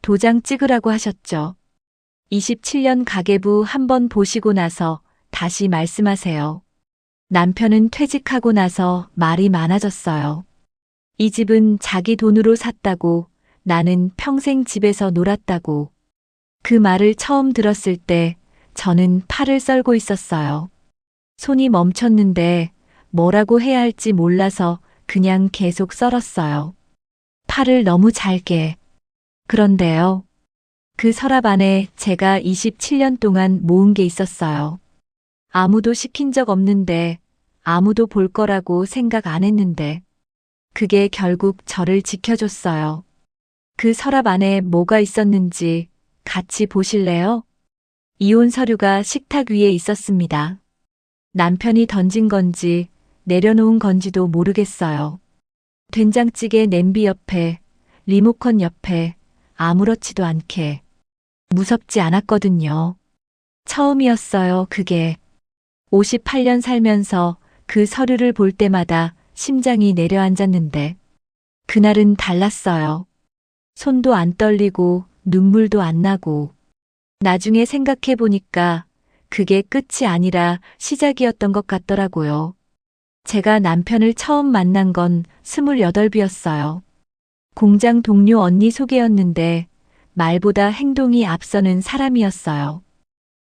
도장 찍으라고 하셨죠. 27년 가계부 한번 보시고 나서 다시 말씀하세요. 남편은 퇴직하고 나서 말이 많아졌어요. 이 집은 자기 돈으로 샀다고, 나는 평생 집에서 놀았다고. 그 말을 처음 들었을 때 저는 팔을 썰고 있었어요. 손이 멈췄는데 뭐라고 해야 할지 몰라서 그냥 계속 썰었어요. 팔을 너무 잘게. 그런데요. 그 서랍 안에 제가 27년 동안 모은 게 있었어요. 아무도 시킨 적 없는데, 아무도 볼 거라고 생각 안 했는데, 그게 결국 저를 지켜줬어요. 그 서랍 안에 뭐가 있었는지 같이 보실래요? 이혼 서류가 식탁 위에 있었습니다. 남편이 던진 건지 내려놓은 건지도 모르겠어요. 된장찌개 냄비 옆에, 리모컨 옆에 아무렇지도 않게. 무섭지 않았거든요. 처음이었어요, 그게. 58년 살면서 그 서류를 볼 때마다 심장이 내려앉았는데, 그날은 달랐어요. 손도 안 떨리고 눈물도 안 나고. 나중에 생각해 보니까 그게 끝이 아니라 시작이었던 것 같더라고요. 제가 남편을 처음 만난 건 28이었어요. 공장 동료 언니 소개였는데 말보다 행동이 앞서는 사람이었어요.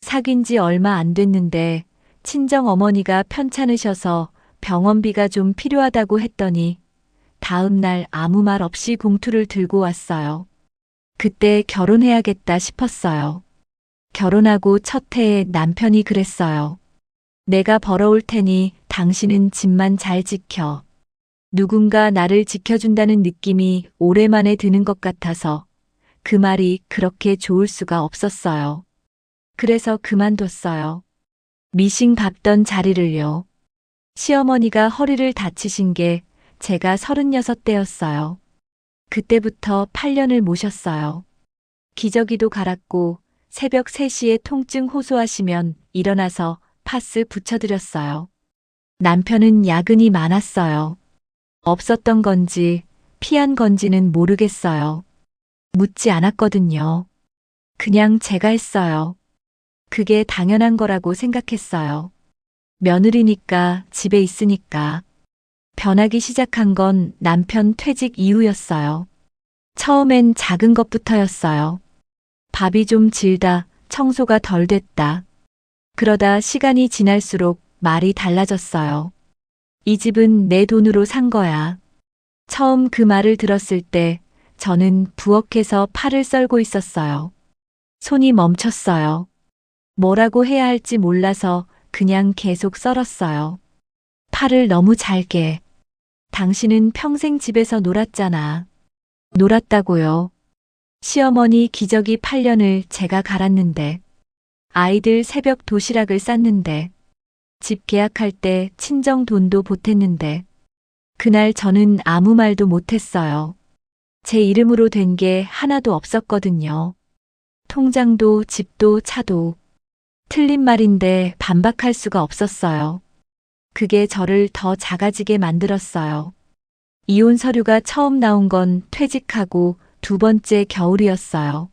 사귄 지 얼마 안 됐는데 친정 어머니가 편찮으셔서 병원비가 좀 필요하다고 했더니 다음 날 아무 말 없이 봉투를 들고 왔어요. 그때 결혼해야겠다 싶었어요. 결혼하고 첫 해에 남편이 그랬어요. 내가 벌어올 테니 당신은 집만 잘 지켜. 누군가 나를 지켜준다는 느낌이 오랜만에 드는 것 같아서 그 말이 그렇게 좋을 수가 없었어요. 그래서 그만뒀어요. 미싱 밟던 자리를요. 시어머니가 허리를 다치신 게 제가 36대였어요. 그때부터 8년을 모셨어요. 기저귀도 갈았고 새벽 3시에 통증 호소하시면 일어나서 파스 붙여드렸어요. 남편은 야근이 많았어요. 없었던 건지 피한 건지는 모르겠어요. 묻지 않았거든요. 그냥 제가 했어요. 그게 당연한 거라고 생각했어요. 며느리니까 집에 있으니까. 변하기 시작한 건 남편 퇴직 이후였어요. 처음엔 작은 것부터였어요. 밥이 좀 질다, 청소가 덜 됐다. 그러다 시간이 지날수록 말이 달라졌어요. 이 집은 내 돈으로 산 거야. 처음 그 말을 들었을 때 저는 부엌에서 팔을 썰고 있었어요. 손이 멈췄어요. 뭐라고 해야 할지 몰라서 그냥 계속 썰었어요. 팔을 너무 잘게. 당신은 평생 집에서 놀았잖아. 놀았다고요. 시어머니 기저귀 8년을 제가 갈았는데, 아이들 새벽 도시락을 쌌는데, 집 계약할 때 친정 돈도 보탰는데, 그날 저는 아무 말도 못했어요. 제 이름으로 된 게 하나도 없었거든요. 통장도 집도 차도. 틀린 말인데 반박할 수가 없었어요. 그게 저를 더 작아지게 만들었어요. 이혼 서류가 처음 나온 건 퇴직하고 2번째 겨울이었어요.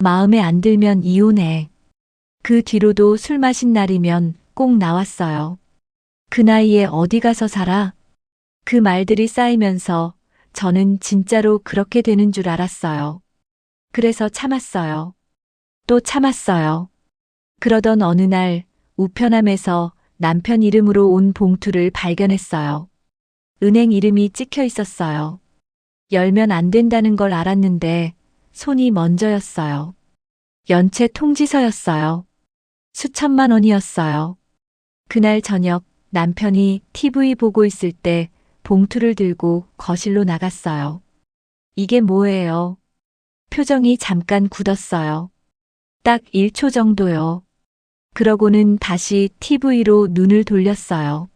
마음에 안 들면 이혼해. 그 뒤로도 술 마신 날이면 꼭 나왔어요. 그 나이에 어디 가서 살아? 그 말들이 쌓이면서 저는 진짜로 그렇게 되는 줄 알았어요. 그래서 참았어요. 또 참았어요. 그러던 어느 날 우편함에서 남편 이름으로 온 봉투를 발견했어요. 은행 이름이 찍혀 있었어요. 열면 안 된다는 걸 알았는데 손이 먼저였어요. 연체 통지서였어요. 수천만 원이었어요. 그날 저녁 남편이 TV 보고 있을 때 봉투를 들고 거실로 나갔어요. 이게 뭐예요? 표정이 잠깐 굳었어요. 딱 1초 정도요. 그러고는 다시 TV로 눈을 돌렸어요.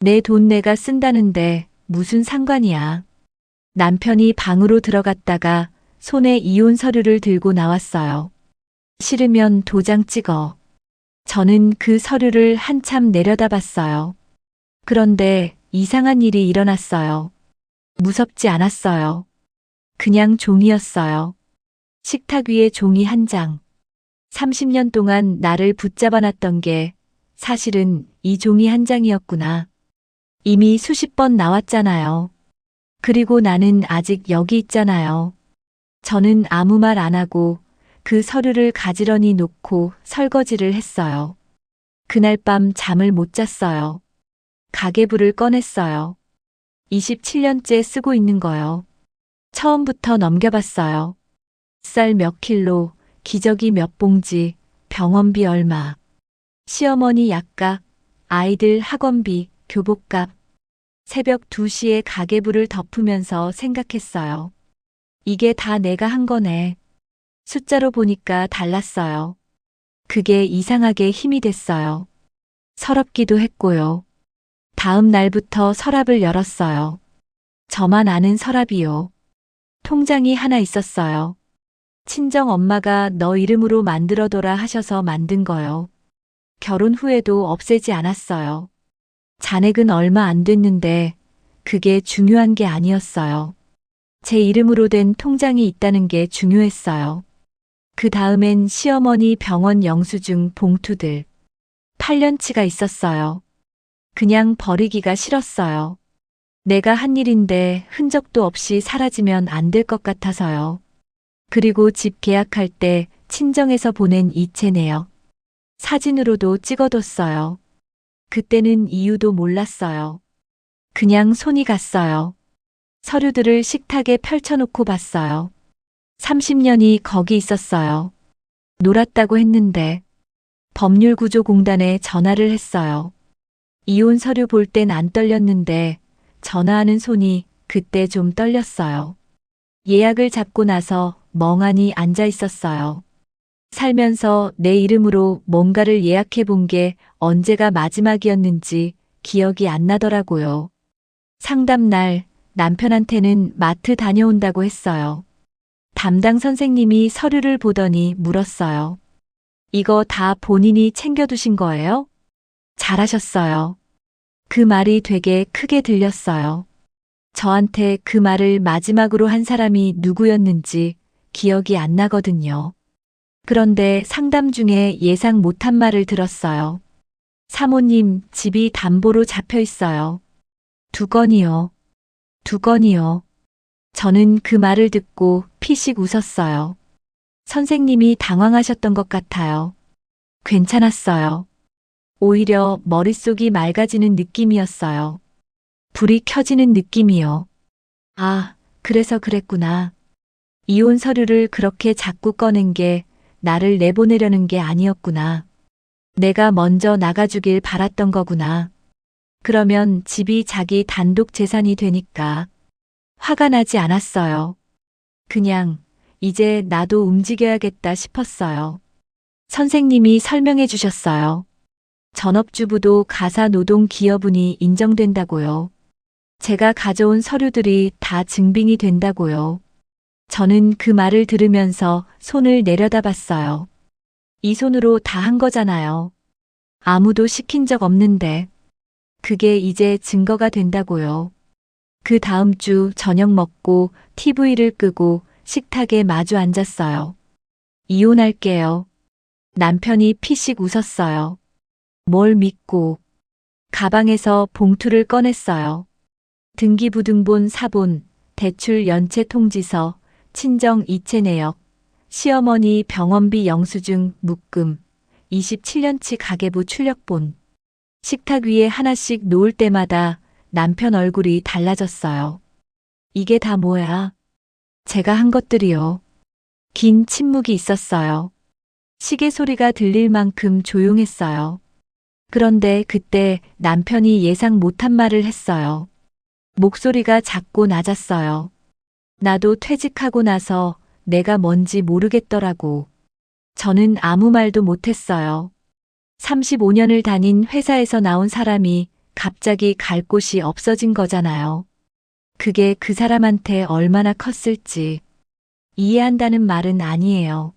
내 돈 내가 쓴다는데 무슨 상관이야. 남편이 방으로 들어갔다가 손에 이혼 서류를 들고 나왔어요. 싫으면 도장 찍어. 저는 그 서류를 한참 내려다봤어요. 그런데 이상한 일이 일어났어요. 무섭지 않았어요. 그냥 종이였어요. 식탁 위에 종이 한 장. 30년 동안 나를 붙잡아 놨던 게 사실은 이 종이 한 장이었구나. 이미 수십 번 나왔잖아요. 그리고 나는 아직 여기 있잖아요. 저는 아무 말 안 하고 그 서류를 가지런히 놓고 설거지를 했어요. 그날 밤 잠을 못 잤어요. 가계부를 꺼냈어요. 27년째 쓰고 있는 거요. 처음부터 넘겨봤어요. 쌀 몇 킬로, 기저귀 몇 봉지, 병원비 얼마, 시어머니 약값, 아이들 학원비, 교복값. 새벽 2시에 가계부를 덮으면서 생각했어요. 이게 다 내가 한 거네. 숫자로 보니까 달랐어요. 그게 이상하게 힘이 됐어요. 서럽기도 했고요. 다음 날부터 서랍을 열었어요. 저만 아는 서랍이요. 통장이 하나 있었어요. 친정 엄마가 너 이름으로 만들어둬라 하셔서 만든 거요. 결혼 후에도 없애지 않았어요. 잔액은 얼마 안 됐는데 그게 중요한 게 아니었어요. 제 이름으로 된 통장이 있다는 게 중요했어요. 그 다음엔 시어머니 병원 영수증 봉투들. 8년치가 있었어요. 그냥 버리기가 싫었어요. 내가 한 일인데 흔적도 없이 사라지면 안 될 것 같아서요. 그리고 집 계약할 때 친정에서 보낸 이체 내역. 사진으로도 찍어뒀어요. 그때는 이유도 몰랐어요. 그냥 손이 갔어요. 서류들을 식탁에 펼쳐놓고 봤어요. 30년이 거기 있었어요. 놀았다고 했는데 법률구조공단에 전화를 했어요. 이혼 서류 볼 땐 안 떨렸는데 전화하는 손이 그때 좀 떨렸어요. 예약을 잡고 나서 멍하니 앉아 있었어요. 살면서 내 이름으로 뭔가를 예약해 본 게 언제가 마지막이었는지 기억이 안 나더라고요. 상담날 남편한테는 마트 다녀온다고 했어요. 담당 선생님이 서류를 보더니 물었어요. 이거 다 본인이 챙겨두신 거예요? 잘하셨어요. 그 말이 되게 크게 들렸어요. 저한테 그 말을 마지막으로 한 사람이 누구였는지 기억이 안 나거든요. 그런데 상담 중에 예상 못한 말을 들었어요. 사모님, 집이 담보로 잡혀 있어요. 2건이요. 2건이요. 저는 그 말을 듣고 피식 웃었어요. 선생님이 당황하셨던 것 같아요. 괜찮았어요. 오히려 머릿속이 맑아지는 느낌이었어요. 불이 켜지는 느낌이요. 아, 그래서 그랬구나. 이혼 서류를 그렇게 자꾸 꺼낸 게 나를 내보내려는 게 아니었구나. 내가 먼저 나가주길 바랐던 거구나. 그러면 집이 자기 단독 재산이 되니까 화가 나지 않았어요. 그냥 이제 나도 움직여야겠다 싶었어요. 선생님이 설명해 주셨어요. 전업주부도 가사노동 기여분이 인정된다고요. 제가 가져온 서류들이 다 증빙이 된다고요. 저는 그 말을 들으면서 손을 내려다봤어요. 이 손으로 다 한 거잖아요. 아무도 시킨 적 없는데. 그게 이제 증거가 된다고요. 그 다음 주 저녁 먹고 TV를 끄고 식탁에 마주 앉았어요. 이혼할게요. 남편이 피식 웃었어요. 뭘 믿고. 가방에서 봉투를 꺼냈어요. 등기부등본 사본, 대출 연체 통지서, 친정 이체 내역, 시어머니 병원비 영수증 묶음, 27년치 가계부 출력본. 식탁 위에 하나씩 놓을 때마다 남편 얼굴이 달라졌어요. 이게 다 뭐야? 제가 한 것들이요. 긴 침묵이 있었어요. 시계 소리가 들릴 만큼 조용했어요. 그런데 그때 남편이 예상 못한 말을 했어요. 목소리가 작고 낮았어요. 나도 퇴직하고 나서 내가 뭔지 모르겠더라고. 저는 아무 말도 못했어요. 35년을 다닌 회사에서 나온 사람이 갑자기 갈 곳이 없어진 거잖아요. 그게 그 사람한테 얼마나 컸을지. 이해한다는 말은 아니에요.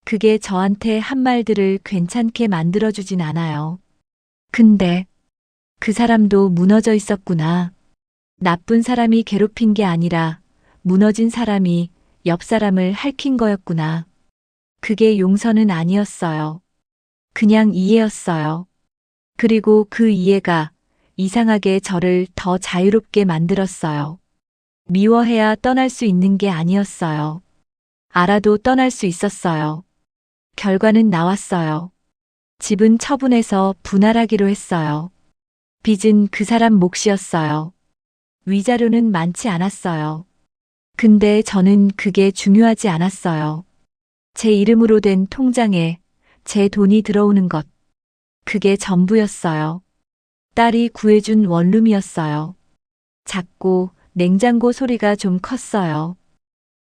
그게 저한테 한 말들을 괜찮게 만들어주진 않아요. 근데 그 사람도 무너져 있었구나. 나쁜 사람이 괴롭힌 게 아니라 무너진 사람이 옆 사람을 핥힌 거였구나. 그게 용서는 아니었어요. 그냥 이해였어요. 그리고 그 이해가 이상하게 저를 더 자유롭게 만들었어요. 미워해야 떠날 수 있는 게 아니었어요. 알아도 떠날 수 있었어요. 결과는 나왔어요. 집은 처분해서 분할하기로 했어요. 빚은 그 사람 몫이었어요. 위자료는 많지 않았어요. 근데 저는 그게 중요하지 않았어요. 제 이름으로 된 통장에 제 돈이 들어오는 것. 그게 전부였어요. 딸이 구해준 원룸이었어요. 작고 냉장고 소리가 좀 컸어요.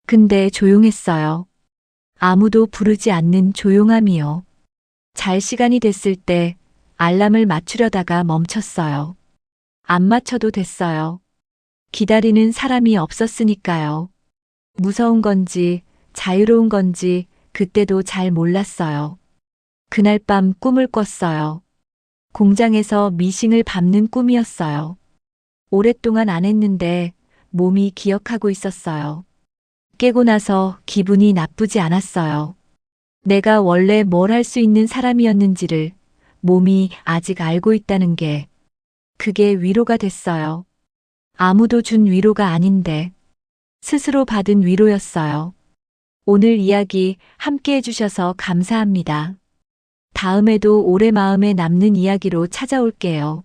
근데 조용했어요. 아무도 부르지 않는 조용함이요. 잘 시간이 됐을 때 알람을 맞추려다가 멈췄어요. 안 맞춰도 됐어요. 기다리는 사람이 없었으니까요. 무서운 건지 자유로운 건지 그때도 잘 몰랐어요. 그날 밤 꿈을 꿨어요. 공장에서 미싱을 밟는 꿈이었어요. 오랫동안 안 했는데 몸이 기억하고 있었어요. 깨고 나서 기분이 나쁘지 않았어요. 내가 원래 뭘 할 수 있는 사람이었는지를 몸이 아직 알고 있다는 게 그게 위로가 됐어요. 아무도 준 위로가 아닌데 스스로 받은 위로였어요. 오늘 이야기 함께 해주셔서 감사합니다. 다음에도 오래 마음에 남는 이야기로 찾아올게요.